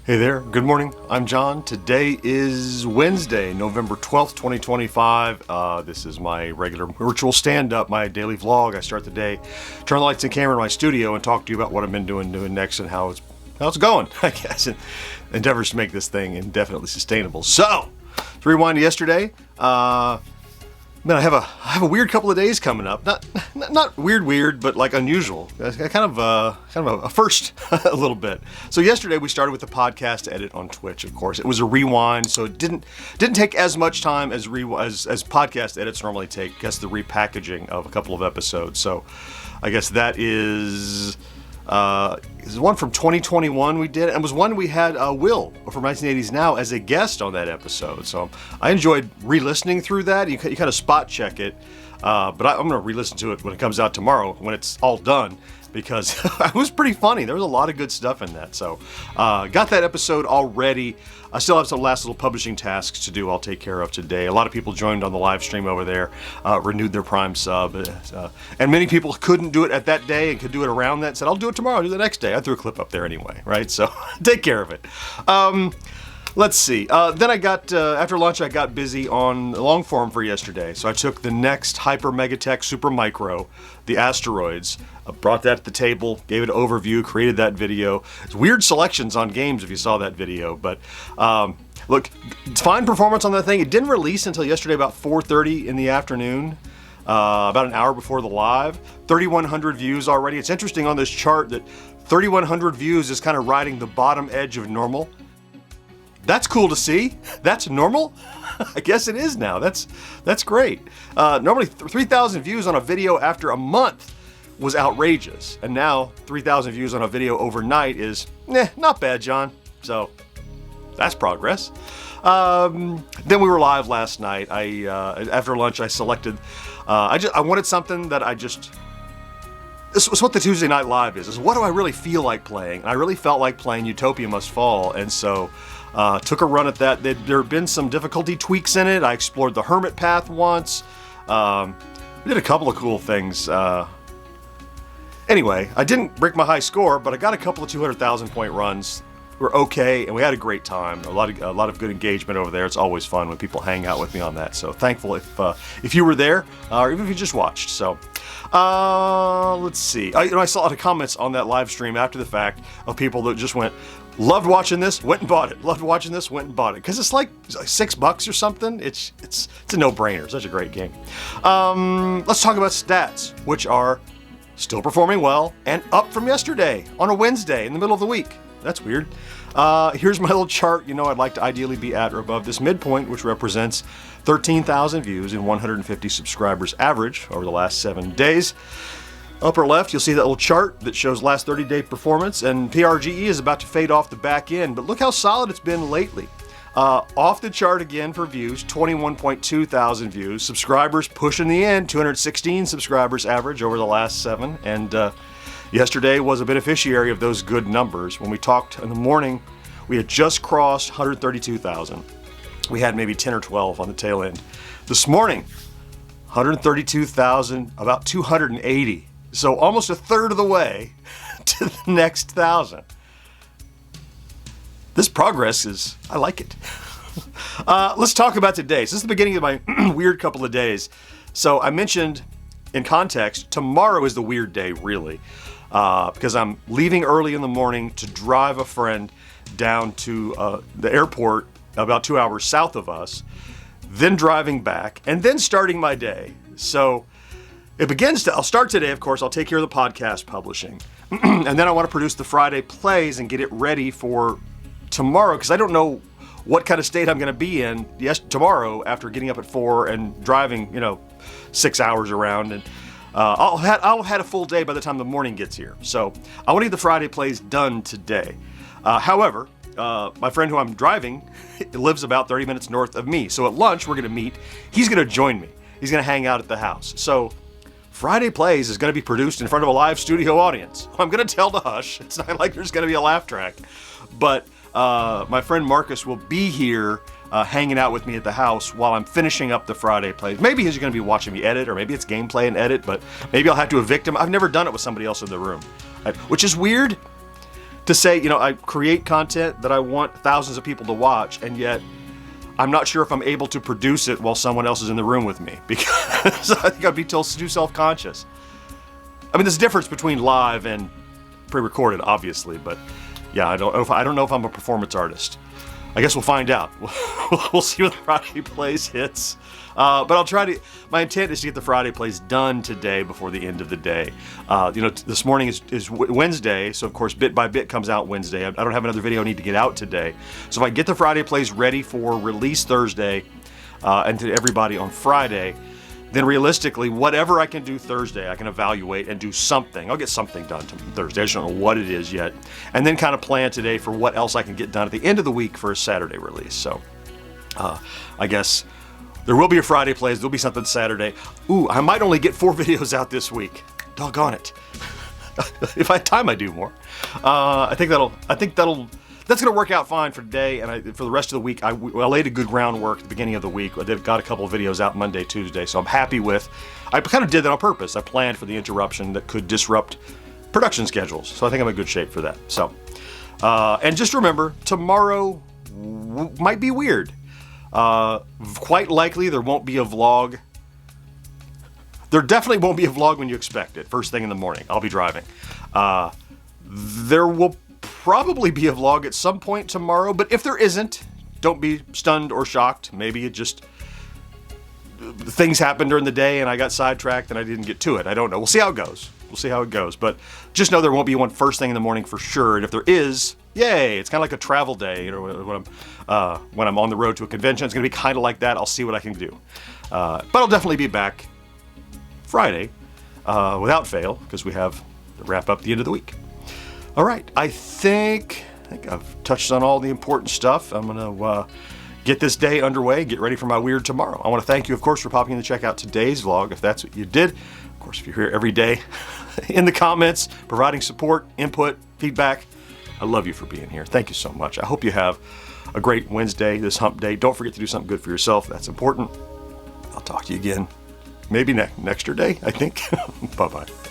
Hey there, good morning. I'm John. Today is Wednesday, November 12th, 2025. This is my regular virtual stand-up, my daily vlog. I start the day, turn the lights and camera in my studio, and talk to you about what I've been doing next and how it's going, I guess, and endeavors to make this thing indefinitely sustainable. So, to rewind to yesterday, man, I have a weird couple of days coming up. Not weird, but like unusual. Kind of a first a little bit. So yesterday we started with the podcast edit on Twitch. Of course, it was a rewind, so it didn't take as much time as podcast edits normally take. I guess the repackaging of a couple of episodes. So I guess that is one from 2021 we did, and was one we had Will from 1980s Now as a guest on that episode. So I enjoyed re-listening through that. You kind of spot check it, but I'm going to re-listen to it when it comes out tomorrow when it's all done, because it was pretty funny. There was a lot of good stuff in that. So got that episode already. I still have some last little publishing tasks to do I'll take care of today. A lot of people joined on the live stream over there, renewed their Prime sub, and many people couldn't do it at that day and could do it around that. Said, I'll do it tomorrow, I'll do it the next day. I threw a clip up there anyway, right? So take care of it. Let's see. Then I got, after lunch, I got busy on long form for yesterday. So I took the next Hyper Megatech Super Micro, the Asteroids, brought that to the table, gave it an overview, created that video. It's weird selections on games if you saw that video, but look, fine performance on that thing. It didn't release until yesterday about 4:30 in the afternoon, about an hour before the live. 3,100 views already. It's interesting on this chart that 3,100 views is kind of riding the bottom edge of normal. That's cool to see. That's normal? I guess it is now. That's great. Normally 3,000 views on a video after a month was outrageous. And now 3,000 views on a video overnight is, not bad, John. So that's progress. Then we were live last night. After lunch, I selected, I wanted something that this was what the Tuesday Night Live is what do I really feel like playing? And I really felt like playing Utopia Must Fall, and so took a run at that. There have been some difficulty tweaks in it. I explored the Hermit Path once. We did a couple of cool things. Anyway, I didn't break my high score, but I got a couple of 200,000 point runs. We're okay, and we had a great time. A lot of good engagement over there. It's always fun when people hang out with me on that. So thankful if you were there, or even if you just watched. So let's see. I saw a lot of comments on that live stream after the fact of people that just went, loved watching this, went and bought it. Loved watching this, went and bought it. Because it's like $6 or something. It's a no-brainer. Such a great game. Let's talk about stats, which are still performing well and up from yesterday on a Wednesday in the middle of the week. That's weird. Here's my little chart. I'd like to ideally be at or above this midpoint, which represents 13,000 views and 150 subscribers average over the last 7 days. Upper left, you'll see that little chart that shows last 30-day performance, and PRGE is about to fade off the back end, but look how solid it's been lately. Off the chart again for views, 21.2 thousand views. Subscribers pushing the end, 216 subscribers average over the last 7, and yesterday was a beneficiary of those good numbers. When we talked in the morning, we had just crossed 132,000. We had maybe 10 or 12 on the tail end. This morning, 132,000, about 280. So almost a third of the way to the next 1,000. This progress I like it. Let's talk about today. So this is the beginning of my weird couple of days. So I mentioned in context, tomorrow is the weird day, really. Because I'm leaving early in the morning to drive a friend down to the airport about 2 hours south of us, then driving back, and then starting my day. So I'll start today, of course. I'll take care of the podcast publishing. And then I want to produce the Friday plays and get it ready for tomorrow, because I don't know what kind of state I'm going to be in tomorrow after getting up at 4 and driving, 6 hours around. And I'll have had a full day by the time the morning gets here. So I want to get the Friday plays done today. However, my friend who I'm driving lives about 30 minutes north of me. So at lunch, we're going to meet. He's going to join me. He's going to hang out at the house. So Friday Plays is going to be produced in front of a live studio audience. I'm going to tell to hush. It's not like there's going to be a laugh track. But my friend Marcus will be here hanging out with me at the house while I'm finishing up the Friday Plays. Maybe he's going to be watching me edit, or maybe it's gameplay and edit, but maybe I'll have to evict him. I've never done it with somebody else in the room, which is weird. to say, you know, I create content that I want thousands of people to watch, and yet I'm not sure if I'm able to produce it while someone else is in the room with me, because I think I'd be too self-conscious. I mean, there's a difference between live and pre-recorded, obviously, but yeah, I don't know if I'm a performance artist. I guess we'll find out. We'll see when the Friday Plays hits. But I'll try to, my intent is to get the Friday Plays done today before the end of the day. You know, this morning is Wednesday, so of course Bit by Bit comes out Wednesday. I don't have another video I need to get out today. So if I get the Friday Plays ready for release Thursday and to everybody on Friday, then realistically, whatever I can do Thursday, I can evaluate and do something. I'll get something done Thursday. I just don't know what it is yet. And then kind of plan today for what else I can get done at the end of the week for a Saturday release. So I guess there will be a Friday Plays. There'll be something Saturday. Ooh, I might only get 4 videos out this week. Doggone it. If I had time, I'd do more. I think that's going to work out fine for today, and for the rest of the week, I laid a good groundwork at the beginning of the week. I got a couple of videos out Monday, Tuesday, so I'm happy with. I kind of did that on purpose. I planned for the interruption that could disrupt production schedules, so I think I'm in good shape for that. So, and just remember, tomorrow might be weird. Quite likely there won't be a vlog. There definitely won't be a vlog when you expect it, first thing in the morning. I'll be driving. There will probably be a vlog at some point tomorrow, but if there isn't, don't be stunned or shocked. Maybe it just, things happened during the day and I got sidetracked and I didn't get to it. I don't know. We'll see how it goes. We'll see how it goes. But just know there won't be one first thing in the morning for sure. And if there is, yay! It's kind of like a travel day. You know, when I'm on the road to a convention, it's going to be kind of like that. I'll see what I can do. But I'll definitely be back Friday without fail, because we have to wrap up the end of the week. All right, I think I've touched on all the important stuff. I'm gonna get this day underway, get ready for my weird tomorrow. I want to thank you, of course, for popping in to check out today's vlog, if that's what you did. Of course, if you're here every day in the comments, providing support, input, feedback, I love you for being here. Thank you so much. I hope you have a great Wednesday, this hump day. Don't forget to do something good for yourself. That's important. I'll talk to you again maybe next day, I think. Bye-bye.